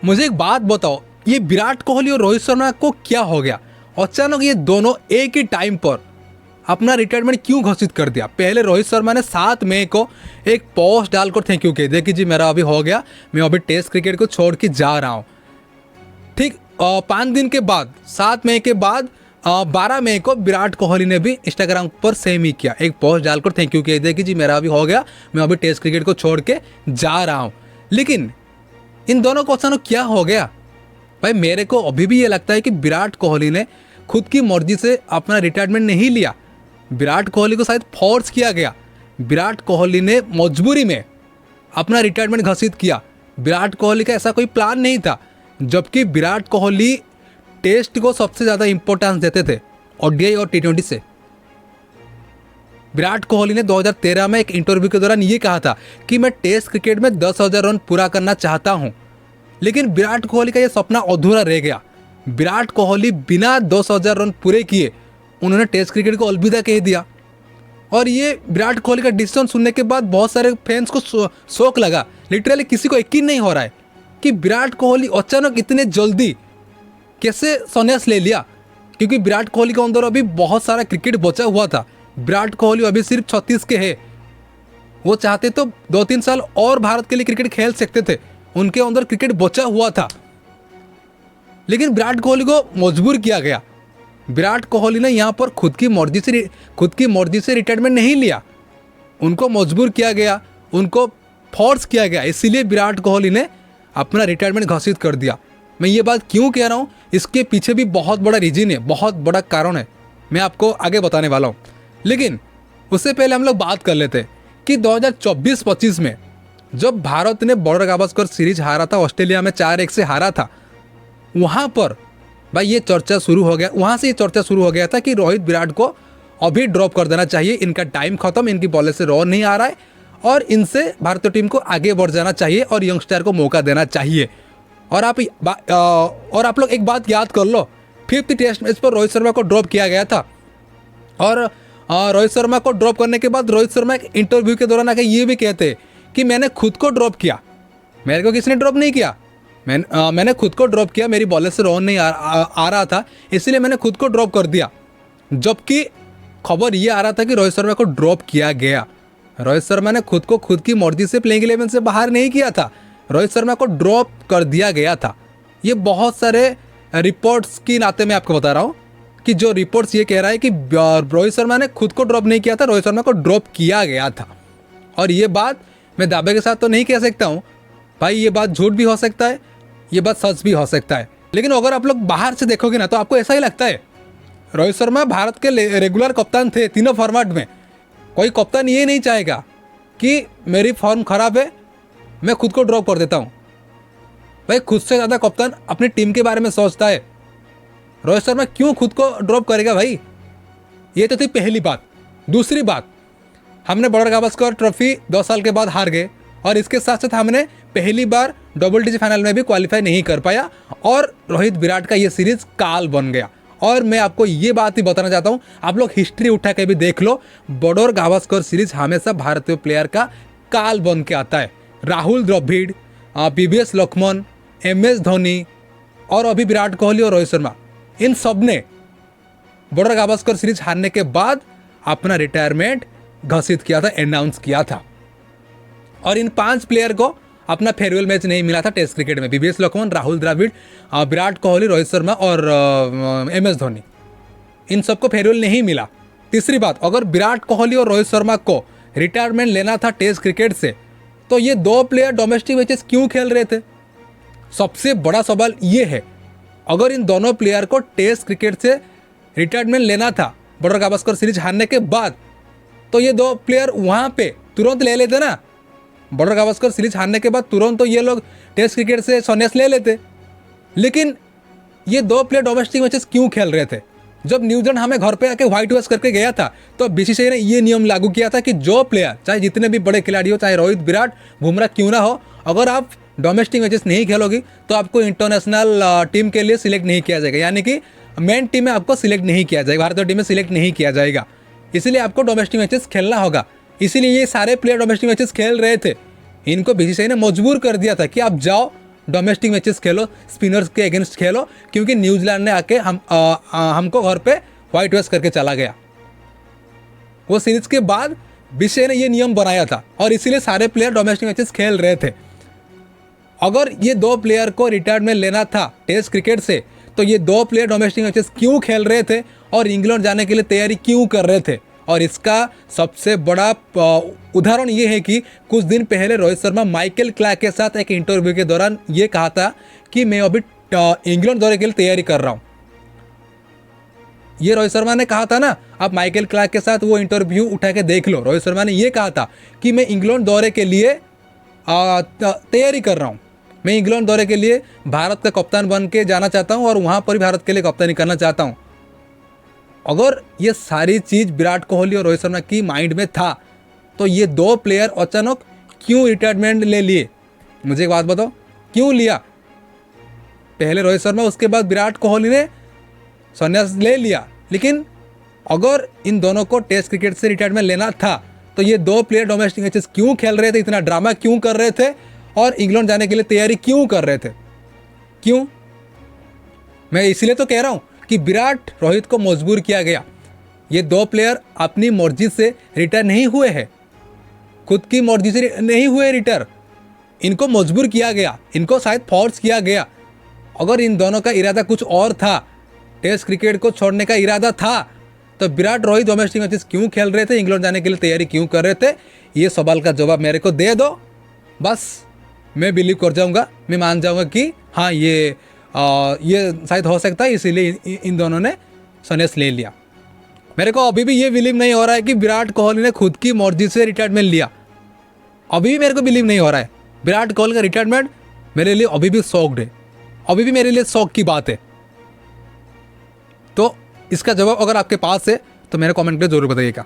मुझे एक बात बताओ, ये विराट कोहली और रोहित शर्मा को क्या हो गया? अचानक ये दोनों एक ही टाइम पर अपना रिटायरमेंट क्यों घोषित कर दिया? पहले रोहित शर्मा ने 7 मई को एक पोस्ट डालकर थैंक यू कह दिया कि जी मेरा अभी हो गया, मैं अभी टेस्ट क्रिकेट को छोड़ के जा रहा हूँ। ठीक 5 दिन के बाद 7 मई के बाद 12 मई को विराट कोहली ने भी इंस्टाग्राम पर सेम ही किया, एक पोस्ट डालकर थैंक यू कह दिया कि जी मेरा अभी हो गया, मैं अभी टेस्ट क्रिकेट को छोड़ के जा रहा हूँ। लेकिन इन दोनों को अचानक क्या हो गया भाई? मेरे को अभी भी ये लगता है कि विराट कोहली ने खुद की मर्जी से अपना रिटायरमेंट नहीं लिया। विराट कोहली को शायद फोर्स किया गया। विराट कोहली ने मजबूरी में अपना रिटायरमेंट घोषित किया। विराट कोहली का ऐसा कोई प्लान नहीं था, जबकि विराट कोहली टेस्ट को सबसे ज़्यादा इंपॉर्टेंस देते थे ओडीआई और टी20 से। विराट कोहली ने 2013 में एक इंटरव्यू के दौरान ये कहा था कि मैं टेस्ट क्रिकेट में 10,000 रन पूरा करना चाहता हूं। लेकिन विराट कोहली का यह सपना अधूरा रह गया। विराट कोहली बिना 10,000 रन पूरे किए उन्होंने टेस्ट क्रिकेट को अलविदा कह दिया। और ये विराट कोहली का डिसीजन सुनने के बाद बहुत सारे फैंस को शौक लगा। लिटरली किसी को यकीन नहीं हो रहा है कि विराट कोहली अचानक इतने जल्दी कैसे संन्यास ले लिया, क्योंकि विराट कोहली के अंदर अभी बहुत सारा क्रिकेट बचा हुआ था। विराट कोहली अभी सिर्फ 36 के हैं। वो चाहते तो 2-3 साल और भारत के लिए क्रिकेट खेल सकते थे, उनके अंदर क्रिकेट बचा हुआ था। लेकिन विराट कोहली को मजबूर किया गया। विराट कोहली ने यहाँ पर खुद की मर्जी से रिटायरमेंट नहीं लिया, उनको मजबूर किया गया, उनको फोर्स किया गया। इसीलिए विराट कोहली ने अपना रिटायरमेंट घोषित कर दिया। मैं ये बात क्यों कह रहा हूँ, इसके पीछे भी बहुत बड़ा रीजन है, बहुत बड़ा कारण है, मैं आपको आगे बताने वाला हूँ। लेकिन उससे पहले हम लोग बात कर लेते हैं कि 2024-25 में जब भारत ने बॉर्डर गावस्कर सीरीज हारा था, ऑस्ट्रेलिया में 4-1 से हारा था, वहाँ पर भाई ये चर्चा शुरू हो गया। वहाँ से ये चर्चा शुरू हो गया था कि रोहित विराट को अभी ड्रॉप कर देना चाहिए, इनका टाइम खत्म, इनकी बॉलर से रन नहीं आ रहा है और इनसे भारतीय टीम को आगे बढ़ जाना चाहिए और यंगस्टर को मौका देना चाहिए। और आप लोग एक बात याद कर लो, 5th टेस्ट मैच पर रोहित शर्मा को ड्रॉप किया गया था। और रोहित शर्मा को ड्रॉप करने के बाद रोहित शर्मा एक इंटरव्यू के दौरान आके ये भी कहते कि मैंने खुद को ड्रॉप किया, मेरे को किसने ड्रॉप नहीं किया, मैंने खुद को ड्रॉप किया, मेरी बॉलर से रन नहीं आ रहा था, इसलिए मैंने खुद को ड्रॉप कर दिया। जबकि खबर ये आ रहा था कि रोहित शर्मा को ड्रॉप किया गया। रोहित शर्मा ने खुद को खुद की मर्जी से प्लेइंग 11 से बाहर नहीं किया था, रोहित शर्मा को ड्रॉप कर दिया गया था। ये बहुत सारे रिपोर्ट्स की नाते मैं आपको बता रहा हूँ कि जो रिपोर्ट्स ये कह रहा है कि रोहित शर्मा ने खुद को ड्रॉप नहीं किया था, रोहित शर्मा को ड्रॉप किया गया था। और ये बात मैं दावे के साथ तो नहीं कह सकता हूँ भाई, ये बात झूठ भी हो सकता है, ये बात सच भी हो सकता है। लेकिन अगर आप लोग बाहर से देखोगे ना तो आपको ऐसा ही लगता है। रोहित शर्मा भारत के रेगुलर कप्तान थे तीनों फॉर्मेट में। कोई कप्तान ये नहीं चाहेगा कि मेरी फॉर्म खराब है, मैं खुद को ड्रॉप कर देता हूँ। भाई खुद से ज़्यादा कप्तान अपनी टीम के बारे में सोचता है। रोहित शर्मा क्यों खुद को ड्रॉप करेगा भाई? ये तो थी पहली बात। दूसरी बात, हमने बॉर्डर गावस्कर ट्रॉफी 2 साल के बाद हार गए और इसके साथ साथ हमने पहली बार WTC फाइनल में भी क्वालिफाई नहीं कर पाया और रोहित विराट का ये सीरीज काल बन गया। और मैं आपको ये बात ही बताना चाहता हूँ, आप लोग हिस्ट्री उठा के भी देख लो, बॉर्डर गावस्कर सीरीज हमेशा भारतीय प्लेयर का काल बन के आता है। राहुल द्रविड़, PVS लक्ष्मण, MS धोनी और अभी विराट कोहली और रोहित शर्मा, इन सब ने बॉर्डर गावस्कर सीरीज हारने के बाद अपना रिटायरमेंट घोषित किया था, अनाउंस किया था। और इन 5 प्लेयर को अपना फेयरवेल मैच नहीं मिला था टेस्ट क्रिकेट में। PVS लक्ष्मण, राहुल द्रविड़, विराट कोहली, रोहित शर्मा और MS धोनी, इन सबको फेयरवेल नहीं मिला। तीसरी बात, अगर विराट कोहली और रोहित शर्मा को रिटायरमेंट लेना था टेस्ट क्रिकेट से तो ये 2 प्लेयर डोमेस्टिक मैचेस क्यों खेल रहे थे? सबसे बड़ा सवाल ये है। अगर इन दोनों प्लेयर को टेस्ट क्रिकेट से रिटायरमेंट लेना था बॉर्डर गावस्कर सीरीज हारने के बाद, तो ये 2 प्लेयर वहाँ पे तुरंत ले लेते ना। बॉर्डर गावस्कर सीरीज हारने के बाद तुरंत तो ये लोग टेस्ट क्रिकेट से संन्यास ले लेते। लेकिन ये 2 प्लेयर डोमेस्टिक मैचेस क्यों खेल रहे थे? जब न्यूजीलैंड हमें घर पे आके व्हाइट वॉश करके गया था तो BCCI ने ये नियम लागू किया था कि जो प्लेयर, चाहे जितने भी बड़े खिलाड़ी हो, चाहे रोहित, विराट, बुमराह क्यों ना हो, अगर आप डोमेस्टिक मैचेस नहीं खेलोगी तो आपको इंटरनेशनल टीम के लिए सिलेक्ट नहीं किया जाएगा, यानी कि मेन टीम में आपको सिलेक्ट नहीं किया जाएगा, भारतीय टीम में सिलेक्ट नहीं किया जाएगा। इसीलिए आपको डोमेस्टिक मैचेस खेलना होगा। इसीलिए ये सारे प्लेयर डोमेस्टिक मैचेस खेल रहे थे। इनको BCCI ने मजबूर कर दिया था कि आप जाओ डोमेस्टिक मैचेस खेलो, स्पिनर्स के अगेंस्ट खेलो, क्योंकि न्यूजीलैंड ने आके हमको घर पे वाइट वॉश करके चला गया। वो सीरीज के बाद विशे ने ये नियम बनाया था और इसीलिए सारे प्लेयर डोमेस्टिक मैचेस खेल रहे थे। अगर ये 2 प्लेयर को रिटायरमेंट लेना था टेस्ट क्रिकेट से, तो ये 2 प्लेयर डोमेस्टिक मैचेस क्यों खेल रहे थे और इंग्लैंड जाने के लिए तैयारी क्यों कर रहे थे? और इसका सबसे बड़ा उदाहरण ये है कि कुछ दिन पहले रोहित शर्मा माइकल क्लार्क के साथ एक इंटरव्यू के दौरान ये कहा था कि मैं अभी इंग्लैंड दौरे के लिए तैयारी कर रहा हूँ। ये रोहित शर्मा ने कहा था ना, आप माइकल क्लार्क के साथ वो इंटरव्यू उठा के देख लो। रोहित शर्मा ने ये कहा था कि मैं इंग्लैंड दौरे के लिए तैयारी कर रहा हूँ, मैं इंग्लैंड दौरे के लिए भारत का कप्तान बन के जाना चाहता हूँ और वहाँ पर भी भारत के लिए कप्तानी करना चाहता हूँ। अगर ये सारी चीज़ विराट कोहली और रोहित शर्मा की माइंड में था, तो ये 2 प्लेयर अचानक क्यों रिटायरमेंट ले लिए? मुझे एक बात बताओ, क्यों लिया? पहले रोहित शर्मा, उसके बाद विराट कोहली ने संन्यास ले लिया। लेकिन अगर इन दोनों को टेस्ट क्रिकेट से रिटायरमेंट लेना था, तो ये 2 प्लेयर डोमेस्टिक मैचेस क्यों खेल रहे थे, इतना ड्रामा क्यों कर रहे थे और इंग्लैंड जाने के लिए तैयारी क्यों कर रहे थे? क्यों? मैं इसलिए तो कह रहा हूँ कि विराट रोहित को मजबूर किया गया। ये 2 प्लेयर अपनी मर्जी से रिटायर नहीं हुए हैं, खुद की मर्जी से नहीं हुए रिटायर, इनको मजबूर किया गया, इनको शायद फोर्स किया गया। अगर इन दोनों का इरादा कुछ और था, टेस्ट क्रिकेट को छोड़ने का इरादा था, तो विराट रोहित डोमेस्टिक मैचेस क्यों खेल रहे थे, इंग्लैंड जाने के लिए तैयारी क्यों कर रहे थे? ये सवाल का जवाब मेरे को दे दो, बस मैं बिलीव कर जाऊंगा, मैं मान जाऊंगा कि हाँ ये शायद हो सकता है, इसीलिए इन दोनों ने संन्यास ले लिया। मेरे को अभी भी ये बिलीव नहीं हो रहा है कि विराट कोहली ने खुद की मर्जी से रिटायरमेंट लिया। अभी भी मेरे को बिलीव नहीं हो रहा है। विराट कोहली का रिटायरमेंट मेरे लिए अभी भी शॉक्ड है, अभी भी मेरे लिए शौक की बात है। तो इसका जवाब अगर आपके पास है तो मेरे कमेंट में ज़रूर बताइएगा।